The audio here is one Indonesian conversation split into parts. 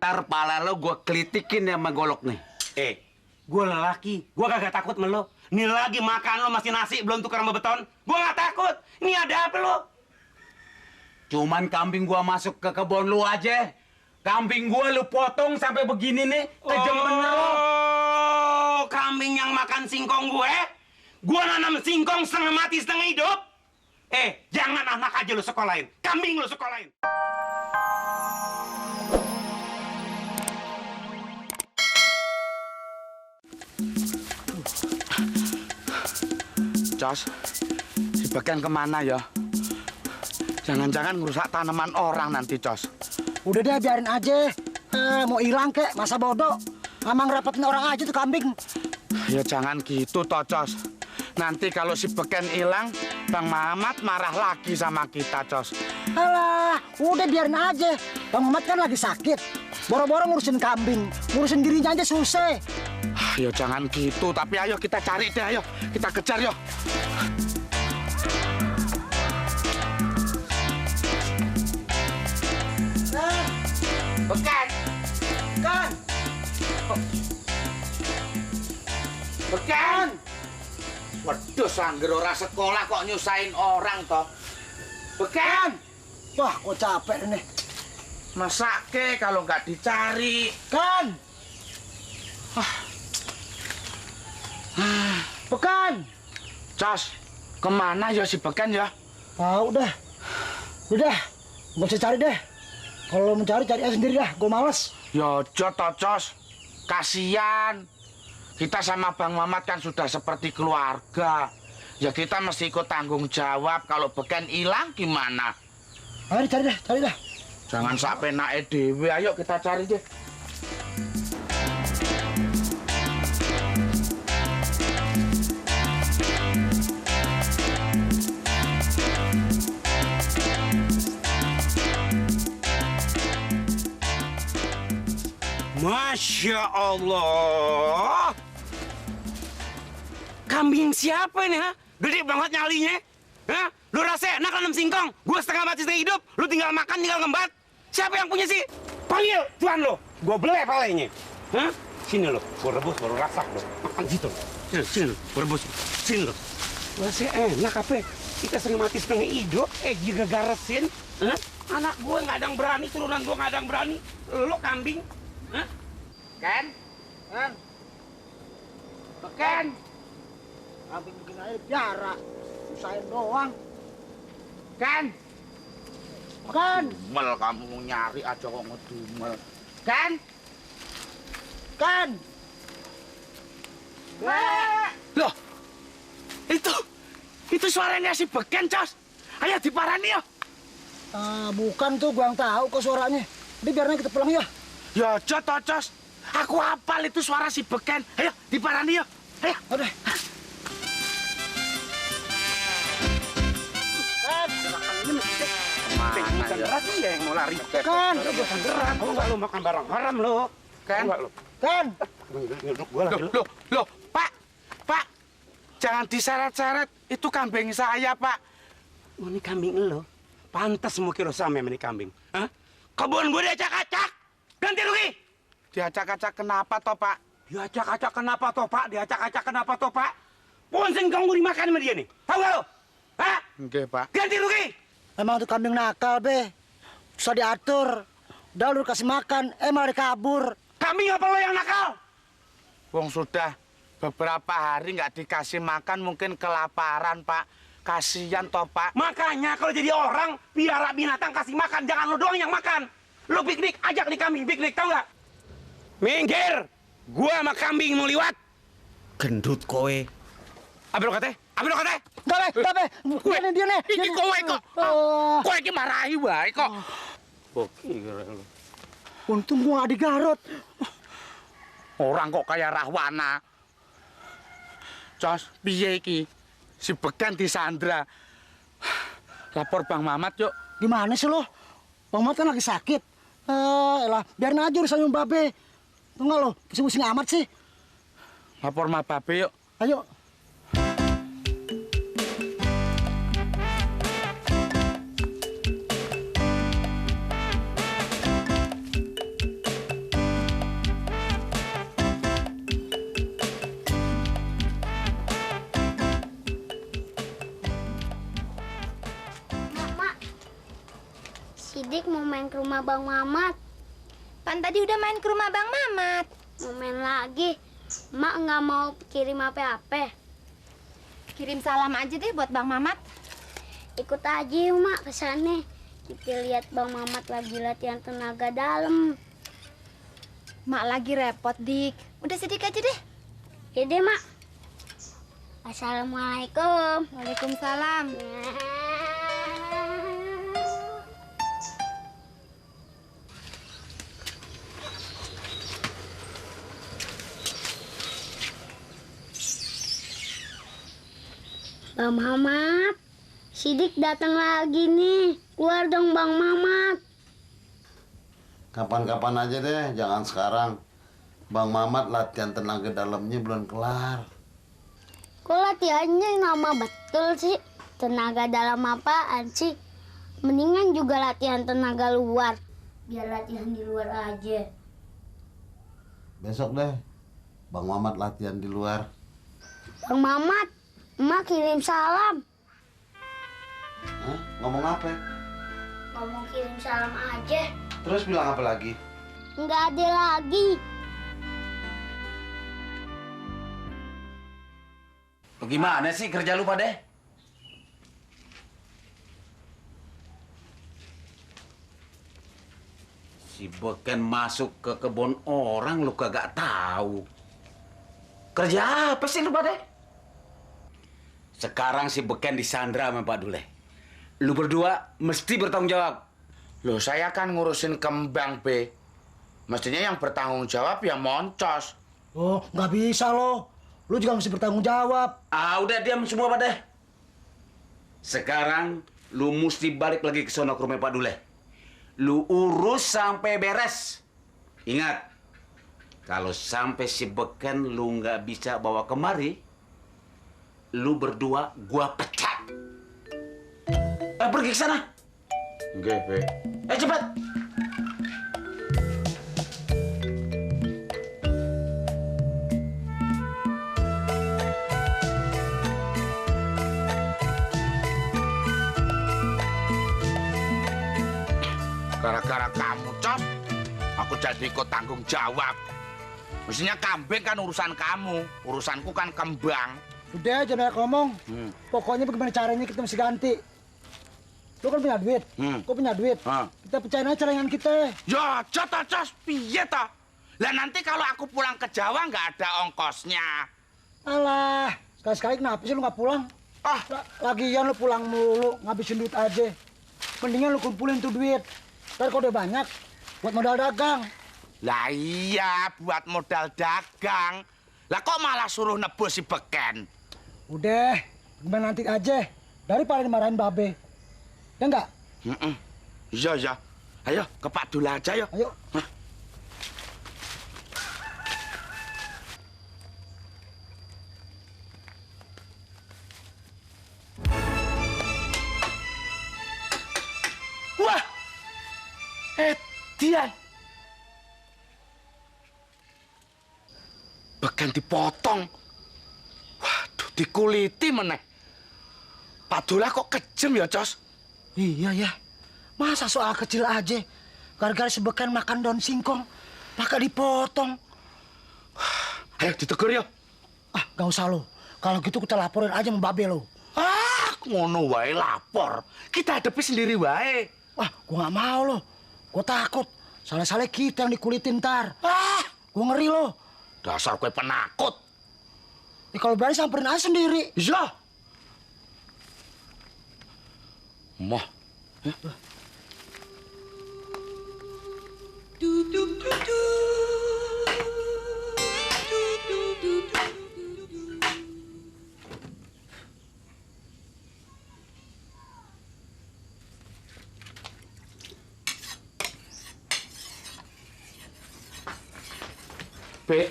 Ntar pala lo gue kelitikin ya sama golok nih. Gue lelaki, gue kagak takut sama lo. Nih lagi makan lo masih nasi belum tukar sama beton. Gue gak takut. Ini ada apa lo? Cuman kambing gue masuk ke kebun lu aja. Kambing gue lu potong sampai begini nih, kejam bener lo. Oh, kambing yang makan singkong gue? Gue nanam singkong setengah mati setengah hidup. Jangan anak aja lo sekolahin. Kambing lo sekolahin. Cos, si Beken kemana ya? Jangan-jangan ngerusak tanaman orang nanti, Cos. Udah deh, biarin aja. Mau hilang kek, masa bodoh. Mamang rapetin orang aja tuh kambing. Ya jangan gitu, toh, Cos. Nanti kalau si Beken hilang, Bang Mamat marah lagi sama kita, Cos. Alah, udah biarin aja. Bang Mamat kan lagi sakit. Boro-boro ngurusin kambing. Ngurusin dirinya aja susah. Ya jangan gitu, tapi ayo kita cari deh, ayo. Kita kejar, yuk. Beken! Beken! Beken! Waduh, sangger ora sekolah kok nyusahin orang, toh. Beken! Wah, kok capek nih. Masake kalau nggak dicari. Kan! Pekan! Cos, kemana ya si Beken ya? Udah, gak usah cari deh. Kalau mencari, cari aja sendiri dah, gue males. Yojo toh, Cos. Kasian. Kita sama Bang Mamat kan sudah seperti keluarga. Ya kita mesti ikut tanggung jawab. Kalau Beken hilang gimana? Ayo cari dah. Jangan sampai naik dewe. Ayo kita cari deh. Masya Allah. Kambing siapa ini, ha? Gede banget nyalinya. Hah? Lu rasa enak nanam singkong? Gua setengah mati setengah hidup. Lu tinggal makan, tinggal ngembat. Siapa yang punya sih? Panggil tuan lo. Gua belai palanya. Hah? Sini lo. Gua rebus baru rasak lo. Makan situ lo. Sini lo. Gua rebus. Sini lo. Rasa enak apa? Kita setengah mati setengah hidup. Juga garesin. Hah? Anak gua nggak ada yang berani. Turunan gua nggak ada yang berani. Lo kambing. Hah? Ken? Beken? Kambing bikin aja piara. Usahain doang. Ken? Kan! Dumel kamu nyari aja kok ngedumel. Ken? Kan! Loh, itu suaranya si Beken, Cos. Ayo diparani ya. Bukan tuh, gua yang tahu kok suaranya. Jadi biarnya kita pulang ya. Ya, Cos. Aku hafal itu suara si Beken. Ayo diparani ya. Ayo. Udah. Bukan berat ya yang mau lari. Kan! Lu bukan berat. Lu nggak lu makan barang haram lo. Kan? Kan! Loh, Pak. Jangan diseret-seret. Itu kambing saya, Pak. Oh, ini kambing lo. Pantas mau kira sama ini kambing. Hah? Kebun gue diacak-acak. Ganti rugi. Diacak-acak kenapa toh, Pak? Diacak-acak kenapa toh, Pak? Diacak-acak kenapa toh, Pak? Pohon singkong gue dimakan sama dia nih. Tahu nggak lo? Hah? Oke, Pak. Ganti rugi. Emang tuh kambing nakal, be. Susah diatur. Udah lu kasih makan, malah kabur. Kambing apa lo yang nakal? Wong sudah beberapa hari nggak dikasih makan, mungkin kelaparan, Pak. Kasihan toh, Pak. Makanya kalau jadi orang, piara binatang kasih makan. Jangan lo doang yang makan. Lo piknik, ajak nih kambing piknik, tahu nggak? Minggir. Gua sama kambing mau liwat. Gendut kowe. Apa lo kata? Enggak, be. Dia nih. Iki kowe kok. Kowe iki marahi wae kok. Oke, lo. Untung gua nggak digarot. Orang kok kayak Rahwana. Cos, piye iki? Si Beken disandra. Lapor Bang Mamat yuk. Gimana sih lo? Bang Mamat kan lagi sakit. Biarin aja urusan Babe. Tunggu lo, pusing-pusing amat sih. Lapor sama Babe yuk. Ayo. Sidik mau main ke rumah Bang Mamat. Kan tadi udah main ke rumah Bang Mamat. Mau main lagi. Mak nggak mau kirim apa-apa. Kirim salam aja deh buat Bang Mamat. Ikut aja yuk, Mak, ke sana. Kita lihat Bang Mamat lagi latihan tenaga dalam. Mak lagi repot, Dik. Udah Sidik aja deh. Ya deh, Mak. Assalamualaikum. Waalaikumsalam. Bang Mamat, Sidik datang lagi nih. Keluar dong Bang Mamat. Kapan-kapan aja deh, jangan sekarang. Bang Mamat latihan tenaga dalamnya belum kelar. Kok latihannya lama betul sih? Tenaga dalam apaan sih? Mendingan juga latihan tenaga luar. Biar latihan di luar aja. Besok deh, Bang Mamat latihan di luar. Bang Mamat, Emak kirim salam. Hah? Ngomong apa? Ngomong kirim salam aja. Terus bilang apa lagi? Nggak ada lagi. Bagaimana sih kerja lu pada? Si Beken masuk ke kebun orang lu kagak tahu. Kerja apa sih lu pada? Sekarang si Beken disandra sama Pak Dule. Lu berdua mesti bertanggung jawab. Loh, saya kan ngurusin kembang, Be. Mestinya yang bertanggung jawab ya Moncos. Oh, nggak bisa loh. Lu juga mesti bertanggung jawab. Ah, udah diam semua pada. Sekarang lu mesti balik lagi ke sono ke rumah Pak Dule. Lu urus sampai beres. Ingat, kalau sampai si Beken lu nggak bisa bawa kemari, lu berdua gua pecat. Pergi ke sana. Nggih, Be. Cepat. Gara-gara kamu, Cos, aku jadi ikut tanggung jawab. Mestinya kambing kan urusan kamu, urusanku kan kembang. Udah, jangan banyak ngomong. Pokoknya bagaimana caranya kita mesti ganti. Lu kan punya duit, gua punya duit. Kita pecahin aja celengan kita. Ya, Cos, piye toh? Lah nanti kalau aku pulang ke Jawa nggak ada ongkosnya. Alah, sekali-sekali kenapa sih lu nggak pulang? Ah, Lagian lu pulang mulu, ngabisin duit aja. Mendingan lu kumpulin tuh duit. Ntar kalau udah banyak, buat modal dagang. lah iya, buat modal dagang. Lah kok malah suruh nebus si Beken? Udah, gimana nanti aja. Daripada dimarahin babe. Ya enggak? Iya. Ayo, ke Pak Dul aja yuk. Ayo. Hah. Wah! Dian! Beken dipotong. Waduh, dikuliti meneh. Pak Dula kok kejem ya, Cos? Iya ya. Masa soal kecil aja. Gara-gara sebekan makan daun singkong. Maka dipotong. Ayo ditegur yuk. Ah, gak usah lo. Kalau gitu kita laporin aja sama babe lo. Ah, ngono wae lapor. Kita hadapi sendiri wae. Wah, gua gak mau lo. Gua takut. Salah-salah kita yang dikulitin ntar. Ah, Gua ngeri lo. dasar kue penakut. Ya, kalau berani samperin aja sendiri. Iya. Mah. Be,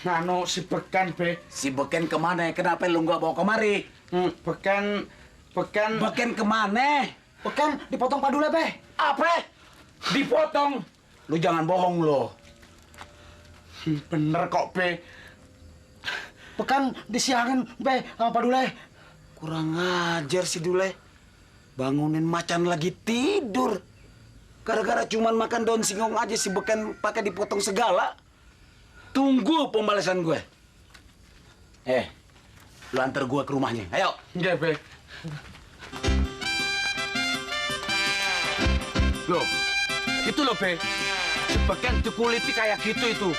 anu si Beken, Be. Si Beken kemana? Kenapa lu nggak bawa kemari? Beken Beken kemana? Pekan dipotong padule, be. Apa? Dipotong? Lu jangan bohong lo. bener kok, Be. Pekan disiangin, be, sama padule. Kurang ajar si Dule. Bangunin macan lagi tidur. Gara-gara cuman makan daun singkong aja si beken pakai dipotong segala. Tunggu pembalasan gue. Lu antar gue ke rumahnya. Ayo. Iya, Be. Loh, itu loh, Be. Sebagian dikuliti kayak gitu itu.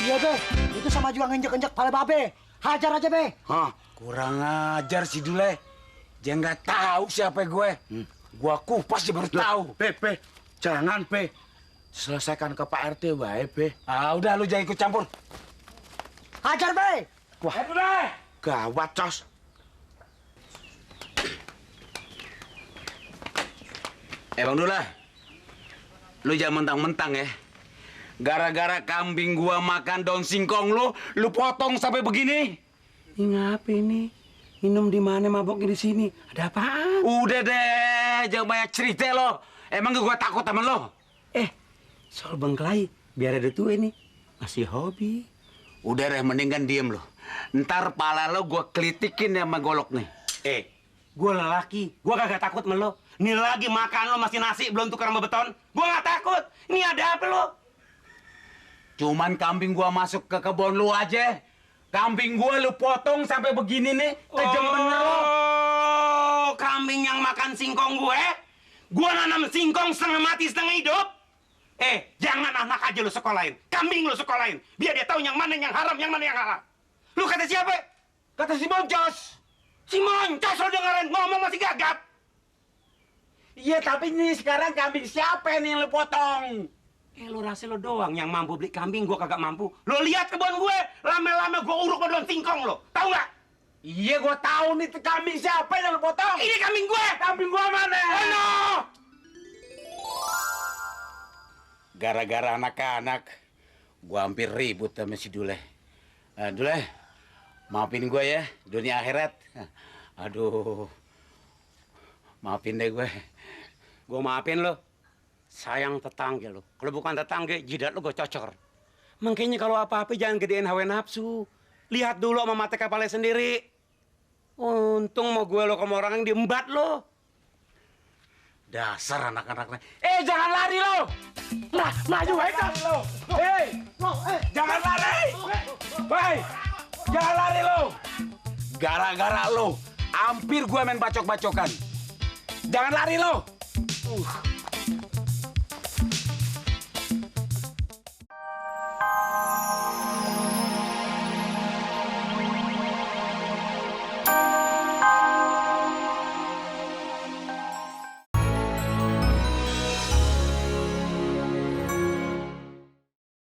Iya, Be. Itu sama juga nginjek-injek kepala babe. Hajar aja, Be. Hah, kurang ajar si Dule. Dia nggak tahu siapa gue. Gua kupas dia baru tahu. Be. Jangan, Be. Selesaikan ke Pak RT, wae, Be. Ah, udah lu jangan ikut campur. Hajar, Be. Wah, gawat, Cos. Bang Dula, lu jangan mentang-mentang ya. Gara-gara kambing gua makan daun singkong lu potong sampai begini. Ini ngapain nih? Minum di mana, maboknya di sini? Ada apaan? Udah deh, jangan banyak cerita lo. Emang gua takut sama lo? Soal bengkelai, biar ada tuh ini. Masih hobi. Udah deh, mendingan diem lo. Ntar pala lo gua kelitikin sama golok nih. Gue lelaki, gue kagak takut sama lo. Nih lagi makan lo masih nasi, belum tukar sama beton. Gue gak takut. Ini ada apa lo? Cuman kambing gua masuk ke kebun lu aja. Kambing gua lu potong sampai begini nih, kejam bener lo. Oh, kambing yang makan singkong gue? Gue nanam singkong setengah mati setengah hidup? Jangan anak aja lu sekolahin. Kambing lu sekolahin. Biar dia tahu yang mana yang haram, yang mana yang halal. Lu kata siapa? Kata si Moncos. Si Moncos lo dengerin ngomong masih gagap. Iya, tapi nih sekarang kambing siapa nih yang lu potong? Lu rasa lo doang yang mampu beli kambing, gue kagak mampu. Lo lihat kebun gue, lama-lama gue uruk sama daun singkong lo. Tahu nggak? Iya, gua tahu nih tuh kambing siapa yang lu potong. Ini kambing gue. Kambing gua mana? Oh no! Gara-gara anak-anak, gua hampir ribut sama si Dule. Dule, maafin gua ya, dunia akhirat. Aduh, maafin deh gue. Gue maafin lo. Sayang tetangga lo. Kalau bukan tetangga, jidat lo gue cocor. Makanya kalau apa-apa jangan gedein hawa nafsu. Lihat dulu sama mata kepala sendiri. Untung mau gue lo sama orang yang diembat lo. Dasar anak-anak. Jangan lari lo! Maju, ayo, lo. Jangan lari! Hei, jangan lari lo! Gara-gara lo, hampir gue main bacok-bacokan. Jangan lari lo!